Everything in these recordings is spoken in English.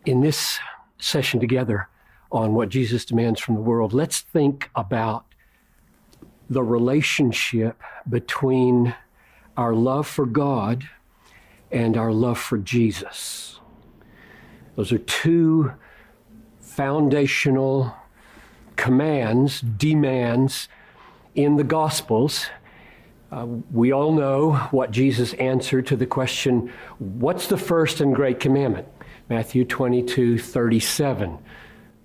In this session together on what Jesus demands from the world, let's think about the relationship between our love for God and our love for Jesus. Those are two foundational commands, demands in the Gospels. We all know what Jesus answered to the question, what's the first and great commandment? Matthew 22:37.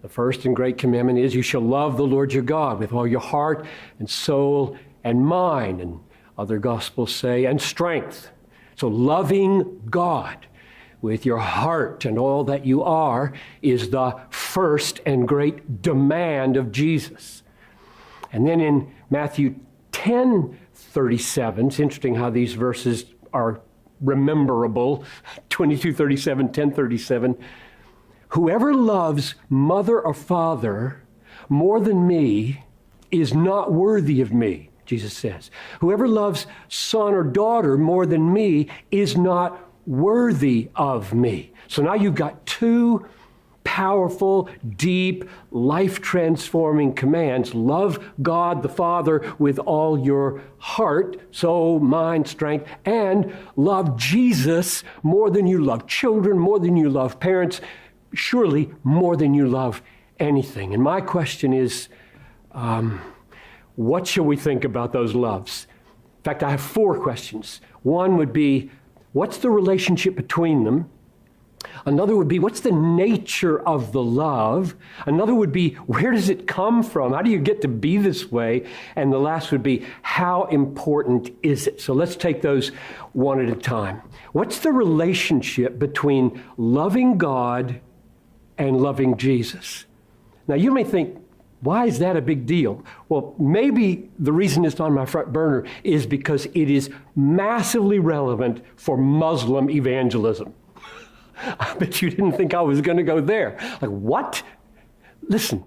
The first and great commandment is, you shall love the Lord your God with all your heart and soul and mind. And other Gospels say, and strength. So loving God with your heart and all that you are is the first and great demand of Jesus. And then in Matthew 10:37, it's interesting how these verses are rememberable, 22:37, 10:37. Whoever loves mother or father more than me is not worthy of me, Jesus says. Whoever loves son or daughter more than me is not worthy of me. So now you've got two powerful, deep, life-transforming commands. Love God the Father with all your heart, soul, mind, strength, and love Jesus more than you love children, more than you love parents, surely more than you love anything. And my question is, what shall we think about those loves? In fact, I have four questions. One would be, what's the relationship between them? Another would be, what's the nature of the love? Another would be, where does it come from? How do you get to be this way? And the last would be, how important is it? So let's take those one at a time. What's the relationship between loving God and loving Jesus? Now you may think, why is that a big deal? Well, maybe the reason it's on my front burner is because it is massively relevant for Muslim evangelism. I bet you didn't think I was going to go there. Like, what? Listen,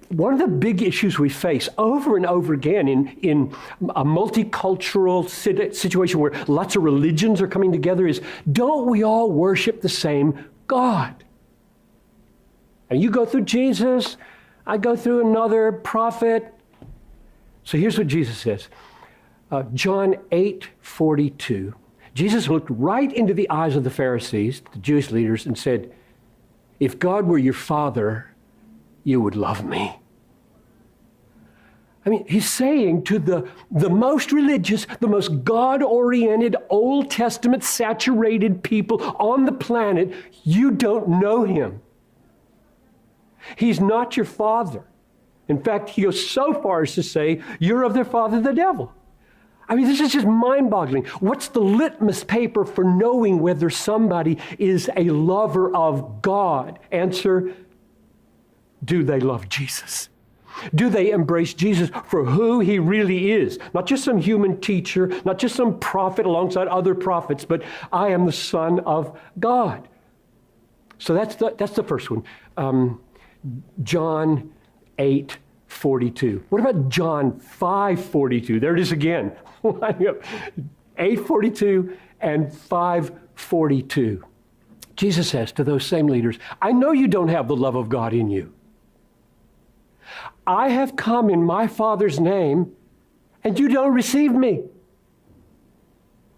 one of the big issues we face over and over again in a multicultural situation where lots of religions are coming together is, don't we all worship the same God? And you go through Jesus, I go through another prophet. So here's what Jesus says. John 8:42. Jesus looked right into the eyes of the Pharisees, the Jewish leaders, and said, if God were your father, you would love me. I mean, he's saying to the most religious, the most God-oriented, Old Testament saturated people on the planet, you don't know him. He's not your father. In fact, he goes so far as to say, you're of their father, the devil. I mean, this is just mind-boggling. What's the litmus paper for knowing whether somebody is a lover of God? Answer, do they love Jesus? Do they embrace Jesus for who he really is? Not just some human teacher, not just some prophet alongside other prophets, but I am the Son of God. So that's the first one. John 8:42. What about John 5:42? There it is again. 8:42 and 5:42. Jesus says to those same leaders, I know you don't have the love of God in you. I have come in my Father's name, and you don't receive me.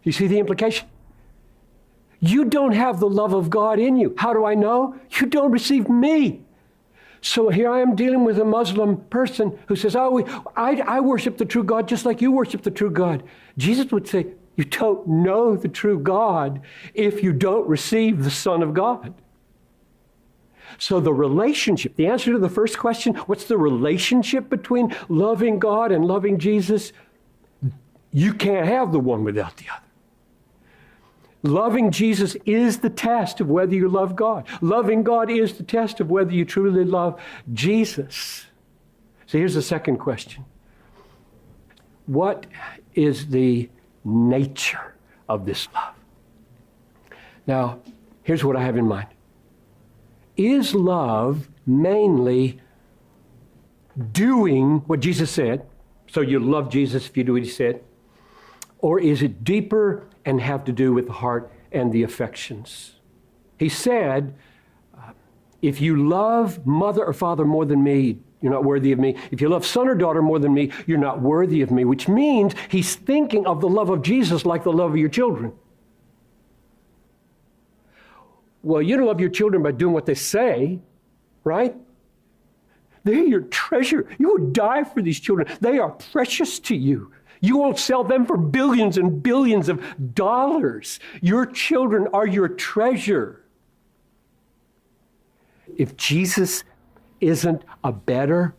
You see the implication? You don't have the love of God in you. How do I know? You don't receive me. So here I am dealing with a Muslim person who says, I worship the true God just like you worship the true God. Jesus would say, you don't know the true God if you don't receive the Son of God. So the relationship, the answer to the first question, what's the relationship between loving God and loving Jesus? You can't have the one without the other. Loving Jesus is the test of whether you love God. Loving God is the test of whether you truly love Jesus. So here's the second question. What is the nature of this love? Now, here's what I have in mind. Is love mainly doing what Jesus said? So you love Jesus if you do what he said? Or is it deeper and have to do with the heart and the affections? He said, If you love mother or father more than me, you're not worthy of me. If you love son or daughter more than me, you're not worthy of me, which means he's thinking of the love of Jesus like the love of your children. Well, you don't love your children by doing what they say, right? They're your treasure. You would die for these children. They are precious to you. You won't sell them for billions and billions of dollars. Your children are your treasure. If Jesus isn't a better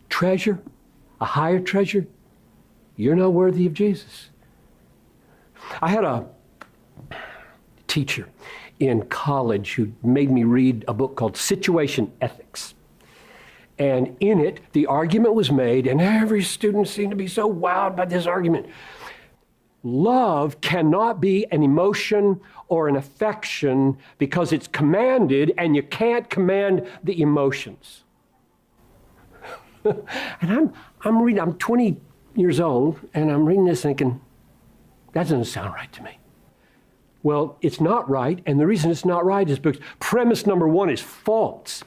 treasure, a higher treasure, you're not worthy of Jesus. I had a teacher in college who made me read a book called Situation Ethics. And in it, the argument was made, and every student seemed to be so wowed by this argument. Love cannot be an emotion or an affection because it's commanded, and you can't command the emotions. And I'm reading, I'm 20 years old, and I'm reading this thinking, that doesn't sound right to me. Well, it's not right, and the reason it's not right is because premise number one is false.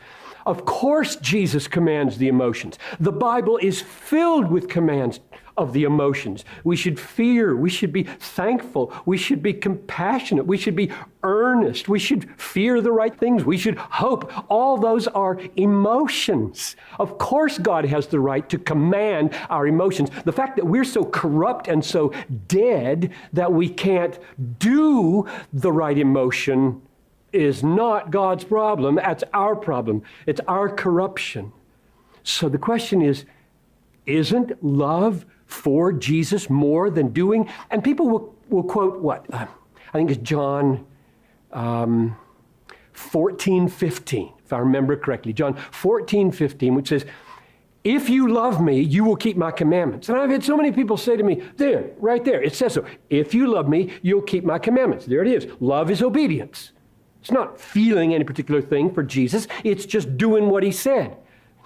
Of course, Jesus commands the emotions. The Bible is filled with commands of the emotions. We should fear. We should be thankful. We should be compassionate. We should be earnest. We should fear the right things. We should hope. All those are emotions. Of course, God has the right to command our emotions. The fact that we're so corrupt and so dead that we can't do the right emotion is not God's problem. That's our problem. It's our corruption. So the question is, isn't love for Jesus more than doing? And people will quote what? I think it's John 14:15, if I remember correctly. John 14:15, which says, if you love me, you will keep my commandments. And I've had so many people say to me, there, right there, it says so. If you love me, you'll keep my commandments. There it is. Love is obedience. It's not feeling any particular thing for Jesus. It's just doing what he said.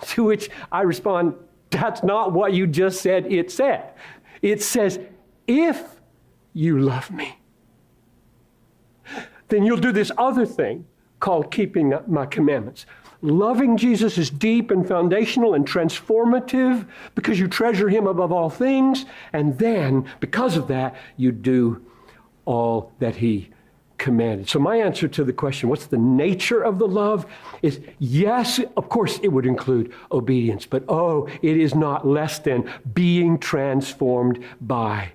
To which I respond, that's not what you just said it said. It says, if you love me, then you'll do this other thing called keeping my commandments. Loving Jesus is deep and foundational and transformative because you treasure him above all things. And then, because of that, you do all that he commanded. So my answer to the question, what's the nature of the love, is yes, of course it would include obedience, but it is not less than being transformed by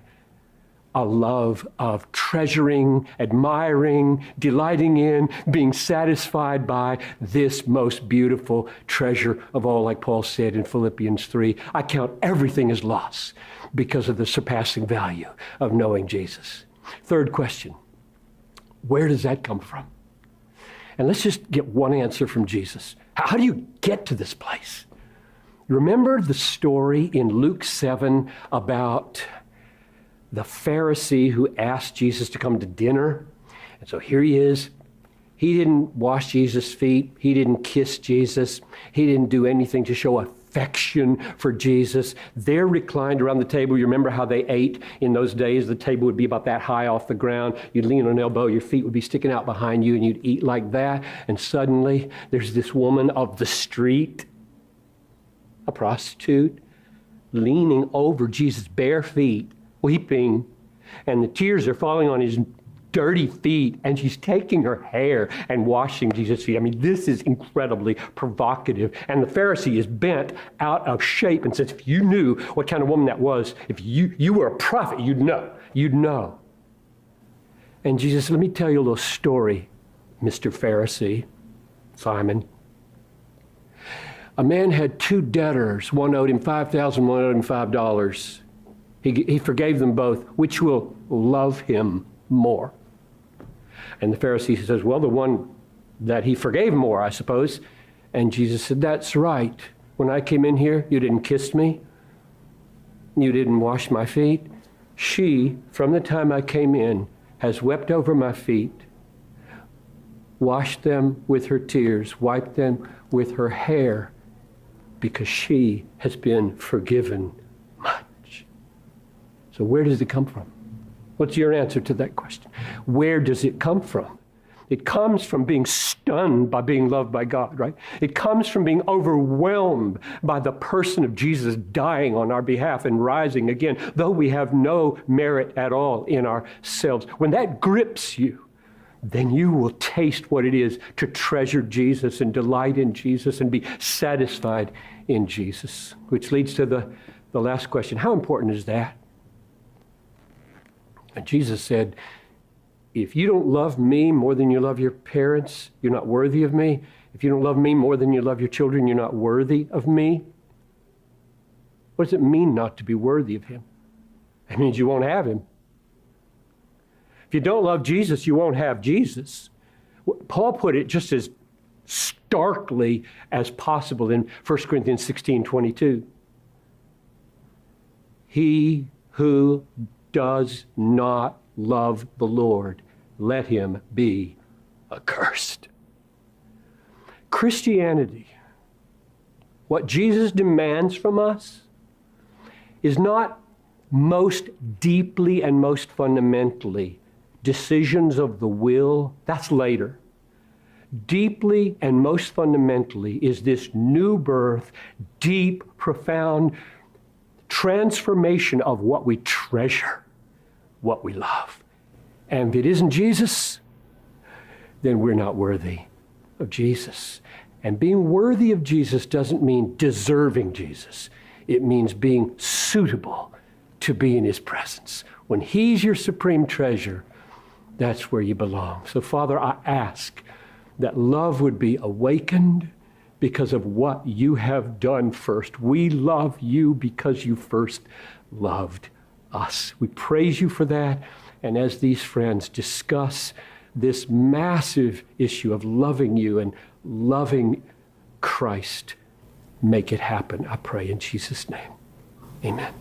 a love of treasuring, admiring, delighting in, being satisfied by this most beautiful treasure of all, like Paul said in Philippians 3, I count everything as loss because of the surpassing value of knowing Jesus. Third question, where does that come from? And let's just get one answer from Jesus. How do you get to this place? Remember the story in Luke 7 about the Pharisee who asked Jesus to come to dinner? And so here he is. He didn't wash Jesus' feet. He didn't kiss Jesus. He didn't do anything to show affection for Jesus. They're reclined around the table. You remember how they ate in those days? The table would be about that high off the ground. You'd lean on an elbow. Your feet would be sticking out behind you, and you'd eat like that. And suddenly, there's this woman of the street, a prostitute, leaning over Jesus' bare feet, weeping, and the tears are falling on his dirty feet, and she's taking her hair and washing Jesus' feet. I mean, this is incredibly provocative. And the Pharisee is bent out of shape and says, if you knew what kind of woman that was, if you were a prophet, you'd know. And Jesus said, let me tell you a little story, Mr. Pharisee, Simon. A man had two debtors. One owed him $5,000, one owed him $5. He forgave them both. Which will love him more? And the Pharisee says, well, the one that he forgave more, I suppose. And Jesus said, that's right. When I came in here, you didn't kiss me. You didn't wash my feet. She, from the time I came in, has wept over my feet, washed them with her tears, wiped them with her hair, because she has been forgiven much. So where does it come from? What's your answer to that question? Where does it come from? It comes from being stunned by being loved by God, right? It comes from being overwhelmed by the person of Jesus dying on our behalf and rising again, though we have no merit at all in ourselves. When that grips you, then you will taste what it is to treasure Jesus and delight in Jesus and be satisfied in Jesus. Which leads to the last question. How important is that? And Jesus said, if you don't love me more than you love your parents, you're not worthy of me. If you don't love me more than you love your children, you're not worthy of me. What does it mean not to be worthy of him? It means you won't have him. If you don't love Jesus, you won't have Jesus. Paul put it just as starkly as possible in 1 Corinthians 16:22. He who does not love the Lord, let him be accursed. Christianity, what Jesus demands from us, is not most deeply and most fundamentally decisions of the will. That's later. Deeply and most fundamentally is this new birth, deep, profound transformation of what we treasure, what we love. And if it isn't Jesus, then we're not worthy of Jesus. And being worthy of Jesus doesn't mean deserving Jesus. It means being suitable to be in his presence. When he's your supreme treasure, that's where you belong. So, Father, I ask that love would be awakened because of what you have done first. We love you because you first loved us. We praise you for that. And as these friends discuss this massive issue of loving you and loving Christ, make it happen, I pray in Jesus' name. Amen.